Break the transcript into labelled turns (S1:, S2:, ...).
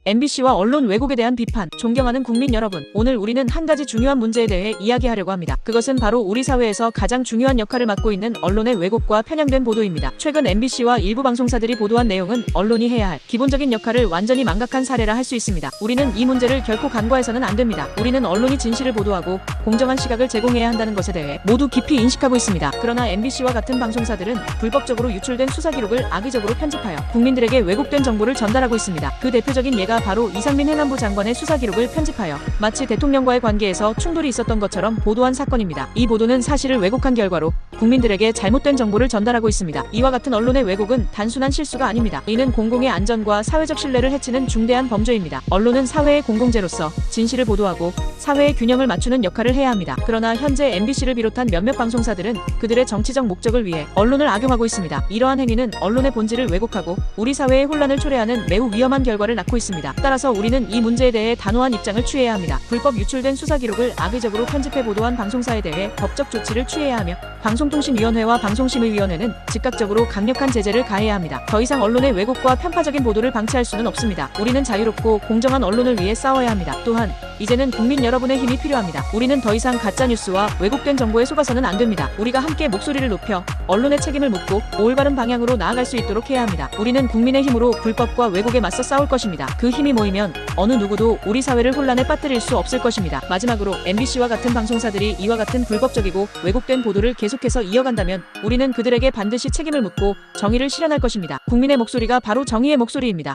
S1: MBC와 언론 왜곡에 대한 비판. 존경하는 국민 여러분, 오늘 우리는 한 가지 중요한 문제에 대해 이야기하려고 합니다. 그것은 바로 우리 사회에서 가장 중요한 역할을 맡고 있는 언론의 왜곡과 편향된 보도입니다. 최근 MBC와 일부 방송사들이 보도한 내용은 언론이 해야 할 기본적인 역할을 완전히 망각한 사례라 할 수 있습니다. 우리는 이 문제를 결코 간과해서는 안 됩니다. 우리는 언론이 진실을 보도하고 공정한 시각을 제공해야 한다는 것에 대해 모두 깊이 인식하고 있습니다. 그러나 MBC와 같은 방송사들은 불법적으로 유출된 수사 기록을 악의적으로 편집하여 국민들에게 왜곡된 정보를 전달하고 있습니다. 그 대표적인 예가 바로 이상민 행안부 장관의 수사 기록을 편집하여 마치 대통령과의 관계에서 충돌이 있었던 것처럼 보도한 사건입니다. 이 보도는 사실을 왜곡한 결과로 국민들에게 잘못된 정보를 전달하고 있습니다. 이와 같은 언론의 왜곡은 단순한 실수가 아닙니다. 이는 공공의 안전과 사회적 신뢰를 해치는 중대한 범죄입니다. 언론은 사회의 공공재로서 진실을 보도하고 사회의 균형을 맞추는 역할을 해야 합니다. 그러나 현재 MBC를 비롯한 몇몇 방송사들은 그들의 정치적 목적을 위해 언론을 악용하고 있습니다. 이러한 행위는 언론의 본질을 왜곡하고 우리 사회의 혼란을 초래하는 매우 위험한 결과를 낳고 있습니다. 따라서 우리는 이 문제에 대해 단호한 입장을 취해야 합니다. 불법 유출된 수사 기록을 악의적으로 편집해 보도한 방송사에 대해 법적 조치를 취해야 하며 방송통신위원회와 방송심의위원회는 즉각적으로 강력한 제재를 가해야 합니다. 더 이상 언론의 왜곡과 편파적인 보도를 방치할 수는 없습니다. 우리는 자유롭고 공정한 언론을 위해 싸워야 합니다. 또한 이제는 국민 여러분의 힘이 필요합니다. 우리는 더 이상 가짜뉴스와 왜곡된 정보에 속아서는 안 됩니다. 우리가 함께 목소리를 높여 언론의 책임을 묻고 올바른 방향으로 나아갈 수 있도록 해야 합니다. 우리는 국민의 힘으로 불법과 왜곡에 맞서 싸울 것입니다. 그 힘이 모이면 어느 누구도 우리 사회를 혼란에 빠뜨릴 수 없을 것입니다. 마지막으로 MBC와 같은 방송사들이 이와 같은 불법적이고 왜곡된 보도를 계속해서 이어간다면 우리는 그들에게 반드시 책임을 묻고 정의를 실현할 것입니다. 국민의 목소리가 바로 정의의 목소리입니다.